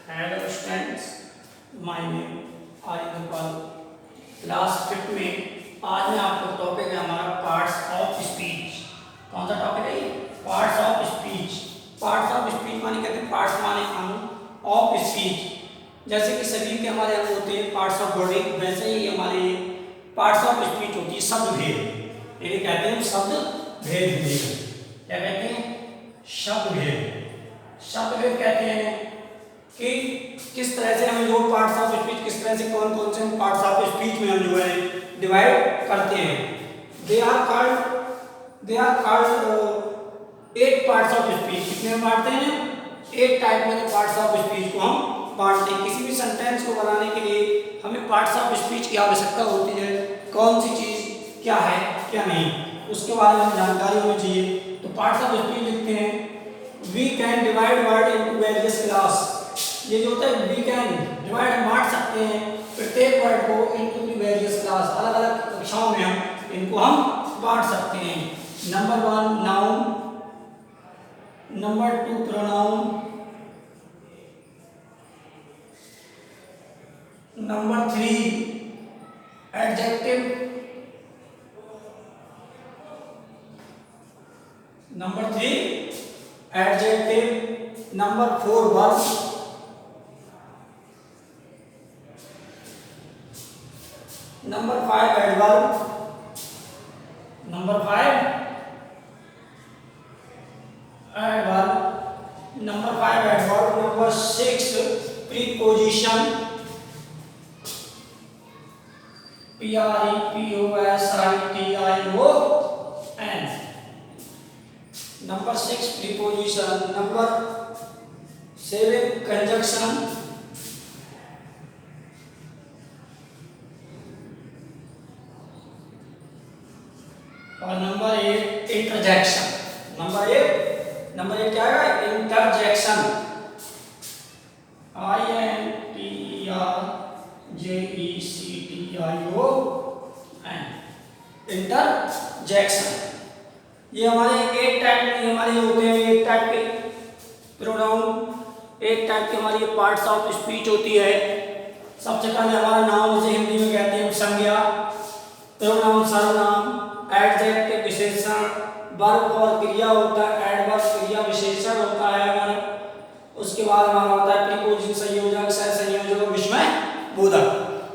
Hello students, my name Arinderpal. Class 5 में आज मैं आपको टॉपिक है हमारा पार्ट्स ऑफ स्पीच। कौन सा टॉपिक है ये? Parts of speech. Parts of speech माने कहते हैं पार्ट्स माने अंग ऑफ स्पीच। जैसे कि शरीर के हमारे अंग होते हैं पार्ट्स ऑफ बॉडी, वैसे ही हमारे पार्ट्स ऑफ स्पीच होती है शब्द भेद। ये कहते हैं शब्द भेद। क्या कहते हैं? शब्द भेद। शब्द भेद कहते हैं कि किस तरह से हम जो पार्ट्स ऑफ स्पीच, किस तरह से कौन कौन से पार्ट्स ऑफ स्पीच में हम जो है डिवाइड करते हैं। They are called 8 parts of speech. कितने बांटते हैं? 8 टाइप में पार्ट्स ऑफ स्पीच को हम बांटते हैं। किसी भी सेंटेंस को बनाने के लिए हमें पार्ट्स ऑफ स्पीच की आवश्यकता होती है। कौन सी चीज क्या है क्या नहीं, उसके बारे में जानकारी होनी चाहिए। तो पार्ट्स ऑफ स्पीच लिखते हैं we can divide word into various class. ये जो होता है वी कैन डिवाइड, बांट सकते हैं प्रत्येक वर्ड को इनटू द वेरियस क्लास। अलग अलग कक्षाओं में हम इनको बांट सकते हैं। Number 1 noun, number 2 pronoun, number 3 adjective, number 4 verb, number 5 adverb, number 6 preposition, PREPOSITION। Number 6 preposition, number 7 conjunction, और नंबर 8 इंटरजेक्शन। नंबर 8 क्या है? Interjection, INTERJECTION, interjection. ये हमारे 8 टाइप के हमारे होते हैं। 8 टाइप के प्रोनाउन, 8 टाइप के हमारी पार्ट्स ऑफ स्पीच होती है। सबसे पहले हमारा नाउन, जिसे हिंदी में कहते हैं संज्ञा, प्रोनाउन सर्वनाम, एडजेक्टिव विशेषण, वर्ब और क्रिया होता है, एडवर्ब क्रिया विशेषण होता है हमारा। उसके बाद हमारा होता है प्रीपोजिशन संयोजक, सहसंयोजक और विस्मय बोधक।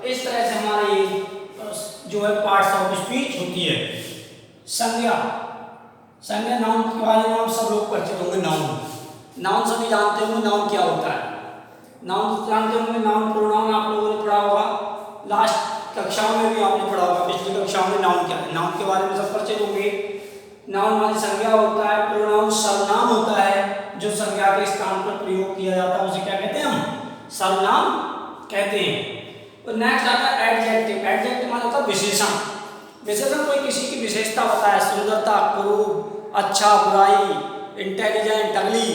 इस तरह से हमारे ये जो है पार्ट्स ऑफ स्पीच होती है। संज्ञा, नाउन के बारे में हम सब लोग परिचित होंगे। नाउन सभी जानते होंगे नाउन क्या होता है। नाउन जानते होंगे, नाउन प्रोनाउन आप लोगों ने पढ़ा होगा, लास्ट कक्षाओं में भी आपने पढ़ा होगा। पिछली कक्षाओं में नाउन क्या है, नाउन के बारे में सब परिचित होंगे। नाउन माने संज्ञा होता है, प्रोनाउन सर्वनाम होता है जो संज्ञा के स्थान पर प्रयोग किया जाता है, उसे क्या कहते हैं? हम सर्वनाम कहते हैं। और नेक्स्ट आता है एडजेक्टिव। एडजेक्टिव माने होता है विशेषण। विशेषण कोई किसी की विशेषता बताए, सुंदरता, कुरूप, अच्छा, बुराई, इंटेलिजेंट, अगली,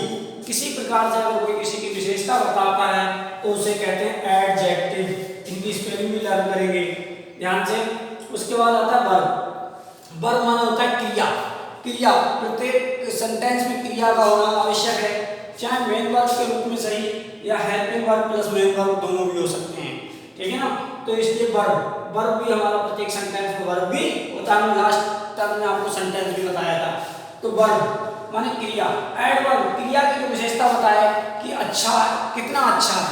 किसी प्रकार से अगर कोई किसी की विशेषता बताता है तो उसे कहते हैं एडजेक्टिव। इनकी स्पेलिंग भी लर्न करेंगे ध्यान से। उसके बाद आता है वर्ब। वर्ब माने होता है क्रिया। प्रत्येक सेंटेंस में क्रिया का होना आवश्यक है, चाहे मेन वर्ब के रूप में सही या helping verb plus main verb दोनों भी हो सकते हैं। ठीक है ना? तो इसलिए वर्ब भी हमारा प्रत्येक सेंटेंस में वर्ब भी होता है। लास्ट टर्म में आपको सेंटेंस भी बताया था। तो वर्ब माने क्रिया। एडवर्ब क्रिया की जो विशेषता बताए कि अच्छा, कितना अच्छा है,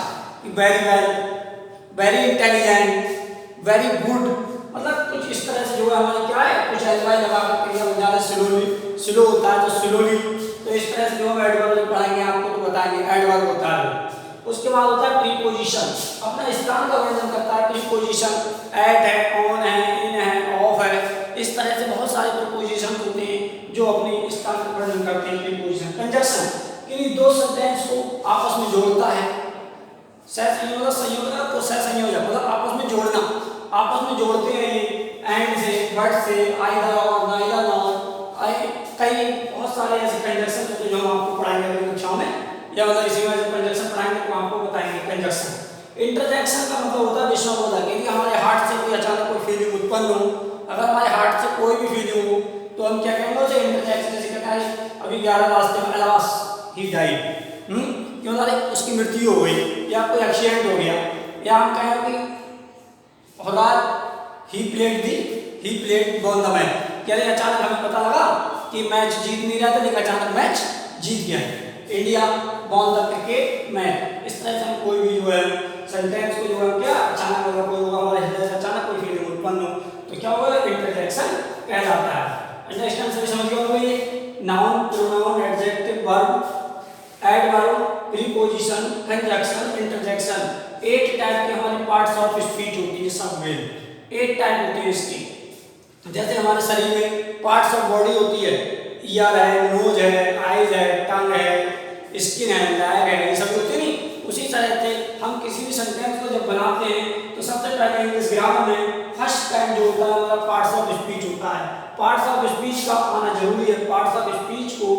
very well, very intelligent, very good, मतलब कुछ इस तरह से जो है हमारे क्या है, कुछ एलवाई लगा कर क्रिया बन जाता है। स्लो होता है तो स्लोली। तो इस तरह से जो हम एडवर्ब पढ़ाएंगे आपको तो बताएंगे एडवर्ब होता है। उसके बाद होता है प्रीपोजिशन, अपना स्थान का वर्णन करता है। प्रीपोजिशन एट है, ऑन है, इन है, ऑफ है, इस तरह से बहुत सारे प्रीपोजिशन होते हैं जो अपने स्थान का वर्णन करते हैं। प्रीपोजिशन। कंजक्शन किन्हीं दो सेंटेंस को आपस में जोड़ता है। सहसंयोजक, संयोजक और सहसंयोजक मतलब आपस में जोड़ना, आपस में जोड़ते हैं एंड से, बट से, आइदर और, नाइदर नॉर, कई बहुत सारे ऐसे कंजक्शन होते हैं जो हम आपको पढ़ाएंगे अगली कक्षाओं में, या मतलब इसी में जब कंजक्शन पढ़ाएंगे तो आपको बताएंगे कंजक्शन। इंटरजेक्शन का मतलब होता है विस्मय बोधक। यदि हमारे हार्ट से कोई अचानक कोई फीलिंग उत्पन्न हो, अगर हमारे हार्ट से कोई भी फीलिंग हो तो हम क्या कहेंगे उसे इंटरजेक्शन। जैसे कहता है अभी 11 रास्ते में अलास ही डाइड, क्यों ना उसकी मृत्यु हो गई या कोई एक्सीडेंट हो गया, या हम कहें कि he played ball the match, क्या अचानक हमें पता लगा कि मैच जीत नहीं रहा था लेकिन अचानक मैच जीत गया, India ball the cricket match. इस तरह से हम कोई भी जो है सेंटेंस को जो है क्या अचानक होगा, कोई होगा हमारे हृदय से अचानक कोई फीलिंग उत्पन्न हो तो क्या होगा, इंटरजेक्शन कहलाता है। अंडरस्टैंड सभी समझ गए होंगे ये। Noun, pronoun, adjective, verb, adverb, preposition, conjunction, interjection, 8 type के हमारे पार्ट्स ऑफ स्पीच होती है सब में, 8 टाइप होती है इसकी। तो जैसे हमारे शरीर में पार्ट्स ऑफ बॉडी होती है, ईयर है, नोज है, आईज है, टंग है, स्किन है, लैग है, ये सब होते नहीं। उसी तरह से हम किसी भी सेंटेंस को जब बनाते हैं तो सबसे पहले इंग्लिश ग्रामर में फर्स्ट टाइम जो होता है हमारा पार्ट्स ऑफ स्पीच होता है। पार्ट्स ऑफ स्पीच का आना जरूरी है, पार्ट्स ऑफ स्पीच को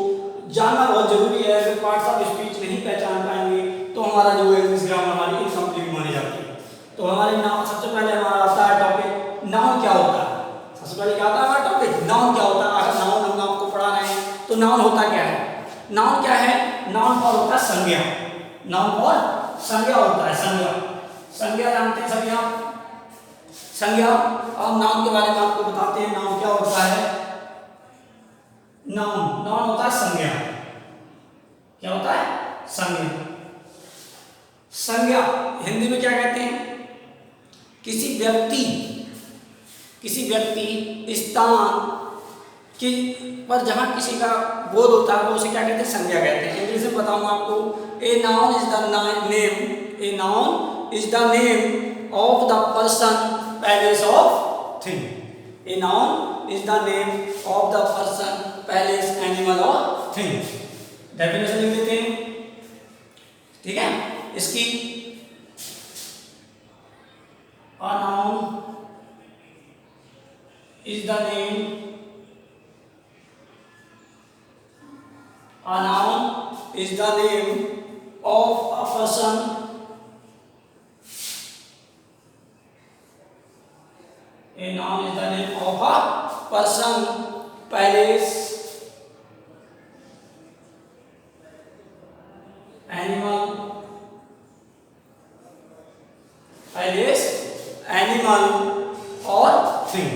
जानना बहुत जरूरी है। अगर पार्ट्स ऑफ स्पीच नहीं पहचान पाएंगे तो हमारा जो इंग्लिश ग्रामर हमारी इनकम्प्लीट मानी जाती है। तो हमारे नाउन सबसे पहले हमारा आता है टॉपिक नाउन क्या होता है। सबसे पहले क्या आता है हमारा टॉपिक नाउन क्या होता है। अगर नाउन हम आपको पढ़ा रहे हैं तो नाउन होता क्या है, नाउन क्या है, नाउन पर होता है संज्ञा, नाउन पर संज्ञा होता है। संज्ञा, संज्ञा जानते हैं सभी आप, संज्ञा। अब नाउन के बारे में आपको बताते हैं नाउन क्या होता है। नाउन, नाउन होता है संज्ञा। क्या होता है, संज्ञा। संज्ञा हिंदी में क्या कहते हैं, किसी व्यक्ति स्थान कि पर जहां किसी का बोध होता है वो उसे क्या कहते हैं, संज्ञा कहते हैं। इंग्लिश में बताऊंगा आपको, a noun is the name, a noun is the name of the person, palace of thing. A noun is the name of the person, palace, animal और थिंग। डेफिनेशन लिख देते हैं, ठीक है इसकी। A noun is the name, a noun is the name of a person, a noun is the name of a person, place, animal, place, animal और thing.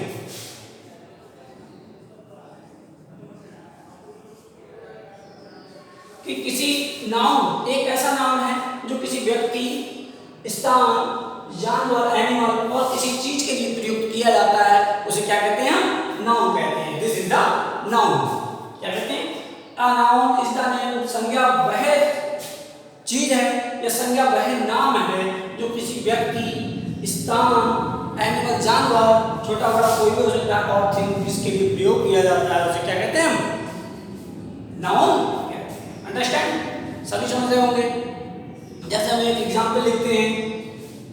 कि किसी नाउन एक ऐसा नाम है जो किसी व्यक्ति, स्थान, जानवर, एनिमल और किसी चीज के लिए प्रयुक्त किया जाता है उसे क्या कहते हैं, हम नाउन कहते हैं। This is the noun. क्या कहते हैं, a noun is the name, संज्ञा वह चीज है या संज्ञा वह नाम है जो किसी व्यक्ति, स्थान, एनिमल, जानवर, छोटा बड़ा कोई भी हो सकता है और थिंग जिसके लिए प्रयोग किया जाता है उसे क्या कहते हैं, हम नाउन कहते हैं। अंडरस्टैंड, सभी समझ रहे होंगे। जैसे हम एक एग्जाम्पल लिखते हैं,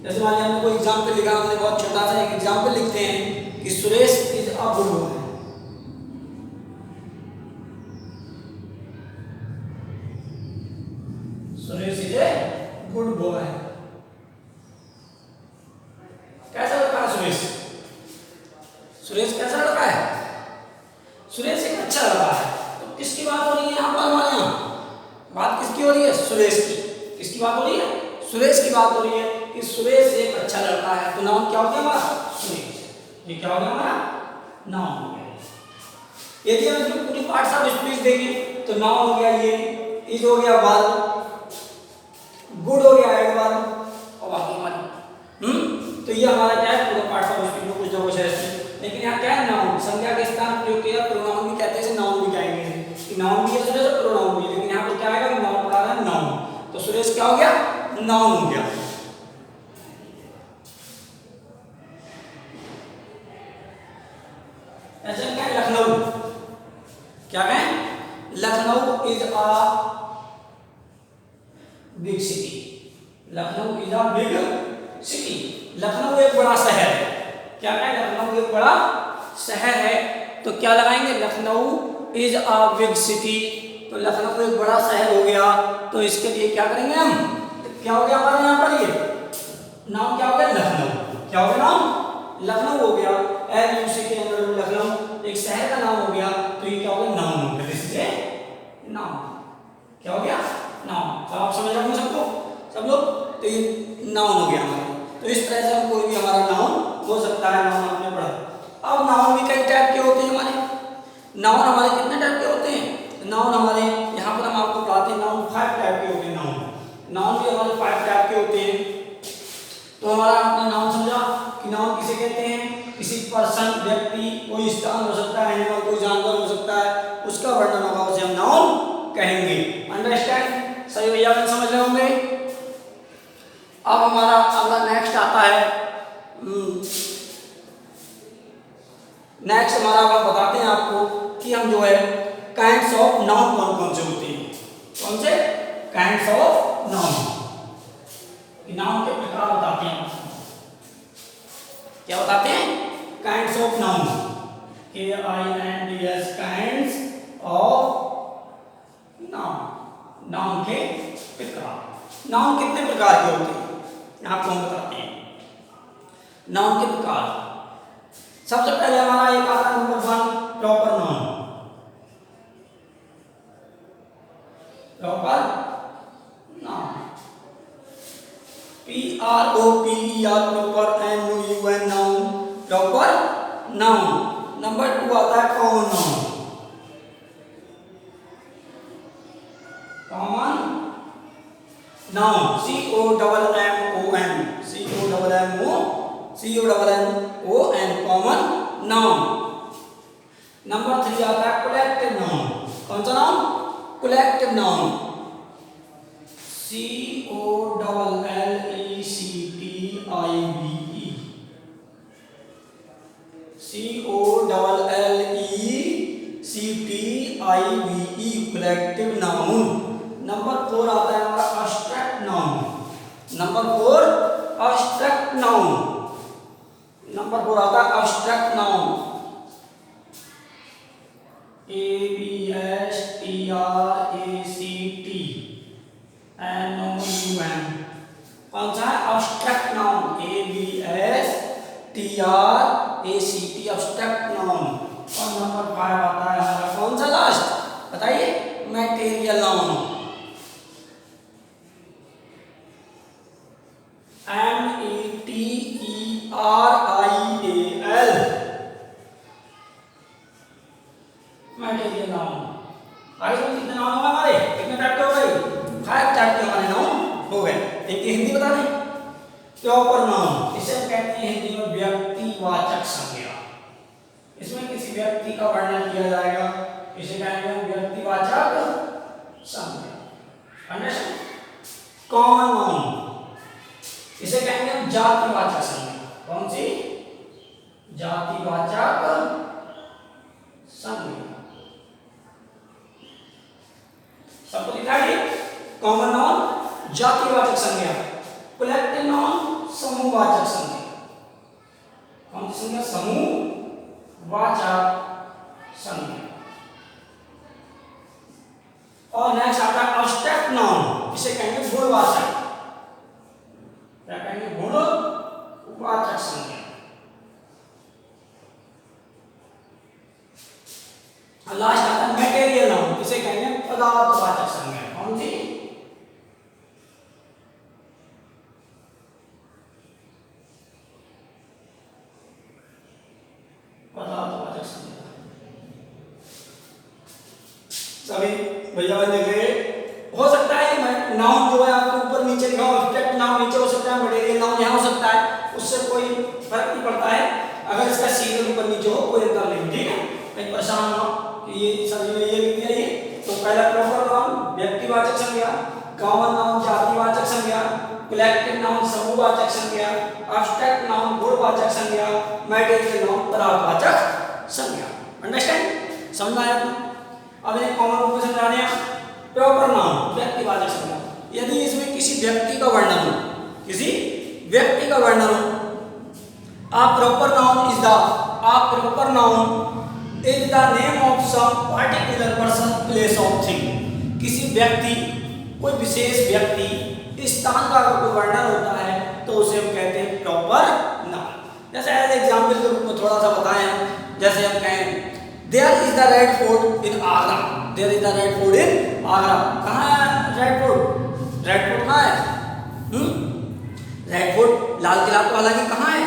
जैसे मान लिया हमने कोई एग्जाम्पल लिखा, हमने बहुत छोटा सा एक एग्जाम्पल लिखते हैं कि Suresh is a good boy. Suresh is a good boy. कैसा लड़का है सुरेश, सुरेश कैसा लड़का है, सुरेश एक अच्छा लड़का है। तो किसकी बात हो रही है यहाँ पर, हमारे यहाँ बात किसकी हो रही है, सुरेश की। किसकी बात हो रही है, सुरेश की बात हो रही है कि सुरेश एक अच्छा लड़का है। तो नाउन क्या हो गया हमारा, सुरेश। ये क्या हो गया हमारा, नाउन हो गया। यदि हम इसमें पूरी पार्ट्स ऑफ स्पीच देखें तो नाउन हो गया ये, इज हो गया वर्ब, गुड हो गया एडवर्ब और बाकी हमारी तो ये हमारा क्या है, पूरा पार्ट्स ऑफ स्पीच में कुछ ना कुछ है। लेकिन यहाँ क्या है, नाउन, संज्ञा के स्थान प्रयोग किया, प्रोनाउन भी कहते हैं, इसे नाउन भी कहेंगे कि नाउन भी है सुरेश और प्रोनाउन भी। लेकिन यहाँ पर क्या आएगा, नाउन पढ़ा रहा है नाउन, तो सुरेश क्या हो गया, नाउन हो गया। ऐसे क्या है, लखनऊ, क्या कहें, Lucknow is a big city, Lucknow is a big city. Lucknow एक बड़ा शहर है। क्या है, लखनऊ एक बड़ा शहर है। तो क्या लगाएंगे, Lucknow is a big city. तो लखनऊ एक बड़ा शहर हो गया। तो इसके लिए क्या करेंगे हम, क्या हो गया हमारे यहाँ पर, ये नाम क्या हो गया, लखनऊ। क्या हो गया नाम, लखनऊ हो गया। LUC के अंदर लखनऊ एक शहर का नाम हो गया। तो ये क्या हो गया, नाउन हो गया। This is a noun. क्या हो गया, नाउन। तो आप समझ रहे सब लोग। तो ये नाउन हो गया हमारा। तो इस तरह से हम कोई भी हमारा नाउन हो सकता है। नाउन आपने पढ़ा। अब नाउन भी कई टाइप के होते हैं हमारे। नाउन हमारे कितने टाइप के होते हैं? नाउन हमारे यहाँ पर हम आपको बताते हैं नाउन 5 टाइप के होते हैं। नाउन भी हमारे 5 टाइप के होते हैं। तो हमारा आपने नाउन समझा कि नाउन किसे कहते हैं? किसी पर्सन, व्यक्ति, कोई स्थान हो सकता है, एनिमल, कोई जानवर हो सकता है, उसका वर्णन होगा, उसे हम नाउन कहेंगे। अंडरस्टैंड? सही भैया बहन समझ रहे होंगे। अब हमारा अगला नेक्स्ट आता है। नेक्स्ट हमारा अब बताते हैं आपको कि हम जो है काइंड्स ऑफ नाउन कौन कौन से होते हैं। कौन से? Kinds of noun. नाउन के प्रकार बताते हैं। क्या बताते हैं? Kinds of noun. KINDS, kinds of noun. Noun के प्रकार। नाउन कितने प्रकार के होते हैं आपको हम बताते हैं। नाउन के प्रकार, सबसे पहले हमारा एक आता है number 1 proper noun. Proper noun PROPER, proper NOUN, noun, proper noun. Number 2 आता है common noun. Common noun COMMON, common noun. Number 3 आता है कलेक्टिव नाउन। कौन सा noun? Collective noun. COLLECTIVE, collective noun. Number 4 आता है हमारा abstract noun. Number 4 abstract noun. Number 4 आता है अब्स्ट्रैक्ट नाउन। ABSTRACTNOUN। कौन सा है? Abstract noun. ABSTRACT, abstract noun. और नंबर 5 आता है हमारा कौन सा लास्ट? बताइए। Material noun. METERIAL, material noun. आगे चलो कितने नाउन हो गए हमारे? कितने टाइप के हो गए? 5 टाइप के हमारे नाउन हो गए। एक हिंदी बता दें। प्रॉपर नाउन, इसे हम कहते हैं हिंदी में व्यक्तिवाचक संज्ञा। इसमें किसी व्यक्ति का वर्णन किया जाएगा, इसे कहेंगे हम व्यक्तिवाचक संज्ञा। अंडरस्टैंड? कॉमन नाउन, इसे कहेंगे हम जातिवाचक संज्ञा। कौन सी? जातिवाचक संज्ञा। सबको लिखा है? कॉमन नाउन जातिवाचक संज्ञा। कलेक्टिव नाउन समूहवाचक संज्ञा। कौन सी संज्ञा? समूहवाचक संज्ञा। और नेक्स्ट आता है अब्स्ट्रैक्ट नाउन, इसे कहेंगे गुणवाचक। क्या कहेंगे? गुणवाचक संज्ञा। लास्ट आता है मैटेरियल नाउन, इसे कहेंगे पदार्थवाचक संज्ञा। कौन सी? पदार्थवाचक संज्ञा। सभी भैया देख रहे हो सकता है नाउन जो है आपको ऊपर नीचे लिखा हो, अब्स्ट्रैक्ट नाउन नीचे हो सकता है, मैटेरियल नाउन यहाँ हो सकता है, उससे कोई फर्क नहीं पड़ता है। अगर इसका सीरियल ऊपर नीचे हो कोई अंतर नहीं, ठीक है? कहीं परेशान हो कि ये सभी में ये लिख दिया ये। तो पहला प्रॉपर नाउन व्यक्तिवाचक संज्ञा, कॉमन नाउन जातिवाचक संज्ञा, कलेक्टिव नाउन समूहवाचक संज्ञा, अब्स्ट्रैक्ट नाउन गुणवाचक संज्ञा, मैटेरियल नाउन पदार्थवाचक संज्ञा। अंडरस्टैंड? समझ में आया? अब एक कॉमन रूप में समझा रहे हैं। प्रॉपर नाउन व्यक्तिवाचक संज्ञा, यदि इसमें किसी व्यक्ति का वर्णन हो, किसी व्यक्ति का वर्णन हो, a proper noun is the name of some particular person, place of thing। किसी व्यक्ति, कोई विशेष व्यक्ति, स्थान का अगर कोई वर्णन होता है तो उसे हम कहते हैं प्रॉपर नाउन। जैसे एज एग्जाम्पल के रूप में थोड़ा सा बताएं, जैसे हम कहें there is the Red Fort in Agra. There is the Red Fort in Agra. कहाँ है रेड फोर्ट? रेड फोर्ट कहाँ है? भारत तो हालांकि कहाँ है,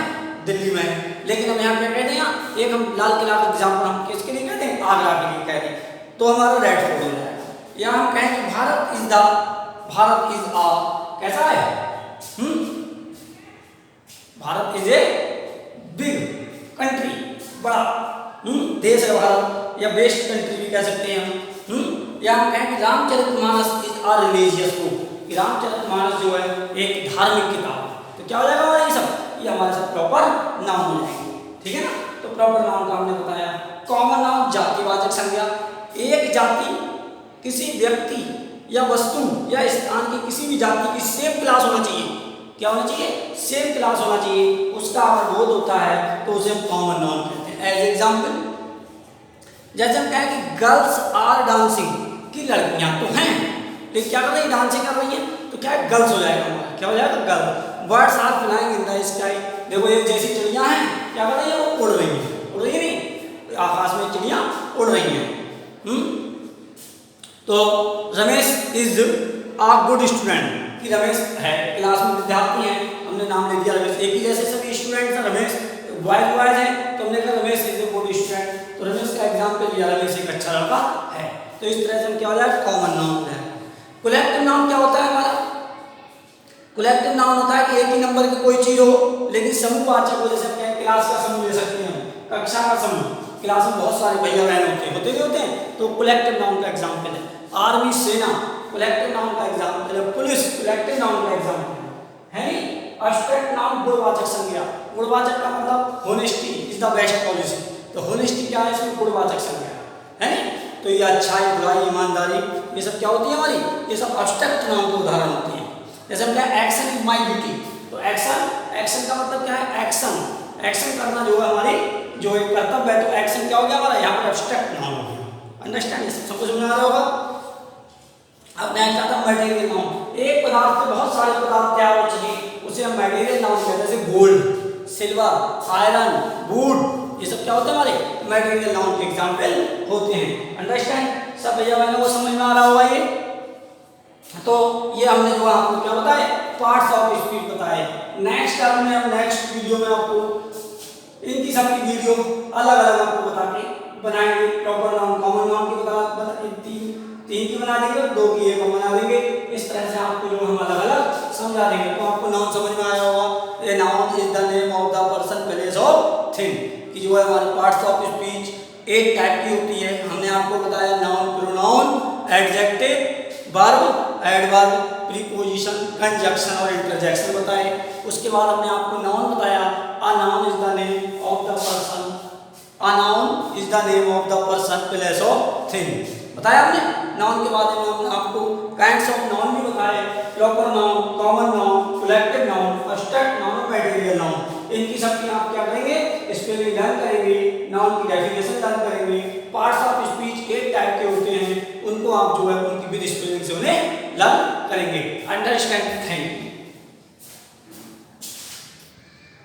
दिल्ली में है, लेकिन हम यहाँ क्या कहते हैं, एक हम लाल किला का एग्जाम्पल हम किसके लिए कहते हैं, आगरा के लिए कहते हैं, तो हमारा रेड फोर्ट हो जाएगा। या हम कहें कि भारत इज आ कैसा है, Bharat is a big country, बड़ा देश है भारत, या बेस्ट कंट्री भी कह सकते हैं हम। या हम कहें कि Ramcharitmanas is a religious book, Ramcharitmanas जो है एक धार्मिक किताब है, तो क्या हो जाएगा हमारा ये सब, ये हमारे सब प्रॉपर नाउन हो जाएंगे, ठीक है ना। तो प्रॉपर नाउन का हमने बताया। कॉमन नाउन जातिवाचक संज्ञा, एक जाति किसी व्यक्ति या वस्तु या स्थान की किसी भी जाति की सेम क्लास होना चाहिए, क्या होना चाहिए, सेम क्लास होना चाहिए, उसका अगर बोध होता है तो उसे हम कॉमन नाउन कहते हैं। एज एग्जाम्पल, जैसे हम कहें कि गर्ल्स आर डांसिंग, कि लड़कियां तो हैं लेकिन क्या कर रही है, डांसिंग कर रही है, तो क्या है, गर्ल्स हो जाएगा हमारा, क्या हो जाएगा, girl. Birds are flying in the sky, देखो एक जैसी चिड़ियां हैं, क्या कर रही है, वो उड़ रही है, उड़ रही है नहीं, आकाश में चिड़ियां उड़ रही हैं। तो Ramesh is a good student, कि रमेश है क्लास में विद्यार्थी है, हमने नाम ले दिया रमेश, एक ही जैसे सभी स्टूडेंट्स हैं, रमेश बॉयज हैं, तो हमने कहा Ramesh is a good student, तो रमेश का एग्जाम्पल लिया, रमेश एक अच्छा लड़का है। तो इस तरह से हम क्या हो जाए, कॉमन नाउन है। कलेक्टिव नाउन क्या होता है हमारा, कलेक्टिव नाउन होता है कि एक ही नंबर की कोई चीज हो लेकिन समूहवाचक हो, जैसे क्या क्लास का समूह ले सकते हैं, कक्षा का समूह, क्लास में बहुत सारे भैया बहन होते हैं, तो कलेक्टिव नाउन का एग्जाम्पल है। आर्मी सेना कलेक्टिव नाउन का एग्जाम्पल है, पुलिस कलेक्टिव नाउन का एग्जाम्पल है नहीं। एब्स्ट्रैक्ट नाउन गुणवाचक संज्ञा, गुणवाचक का मतलब honesty is the best policy, तो होनेस्टी क्या है, इसमें गुणवाचक संज्ञा है नहीं। तो ये अच्छाई, बुराई, ईमानदारी, ये सब क्या होती है हमारी, ये सब एब्स्ट्रैक्ट नाउन के उदाहरण होती है। जैसे हम क्या, एक्शन इज माई ड्यूटी, तो एक्शन का मतलब क्या है, एक्शन करना जो है हमारी जो एक कर्तव्य है, तो एक्शन क्या हो गया हमारा, यहाँ पर एब्स्ट्रैक्ट नाउन हो गया। अंडरस्टैंड, सबको समझ में आ रहा होगा। अब नेक्स्ट आता है मटेरियल नाउन, एक पदार्थ से बहुत सारे पदार्थ तैयार हो चुके उसे हम मटेरियल नाउन कहते हैं, जैसे गोल्ड, सिल्वर, आयरन, वुड, ये सब क्या होते हैं हमारे मटेरियल नाउन के एग्जाम्पल होते हैं। अंडरस्टैंड, सब भैया बहनों को समझ में आ रहा होगा ये। तो ये हमने जो आपको क्या बताया, पार्ट्स ऑफ स्पीच बताए। नेक्स्ट टर्म में हम नेक्स्ट वीडियो में आपको इनकी सबकी वीडियो अलग अलग आपको बता के बनाएंगे। प्रॉपर नाउन, कॉमन नाउन की तीन की बना देंगे और 2 की एक हम बना देंगे। इस तरह से आपको जो हम अलग अलग समझा देंगे। तो आपको नाउन समझ में आया होगा, a noun is the name of the person, place और थिंग, कि जो है हमारे पार्ट्स ऑफ स्पीच 8 टाइप की होती है। हमने आपको बताया noun, pronoun, adjective, verb, adverb, preposition, conjunction और इंटरजेक्शन बताए। उसके बाद हमने आपको नाउन बताया, a noun is the name of the person, a noun is the name of the person, place of thing बताया हमने। नाउन के बाद में हमने आपको काइंड्स ऑफ नाउन भी बताए, proper noun, common noun, collective noun, abstract noun, material noun. इनकी सबकी आप क्या करेंगे, स्पेलिंग लर्न करेंगे, नाउन की डेफिनेशन लर्न करेंगे। पार्ट्स ऑफ स्पीच 8 टाइप के होते हैं, उनको आप जो है उनकी विद स्पेलिंग से उन्हें लर्न करेंगे। Understand, thank you.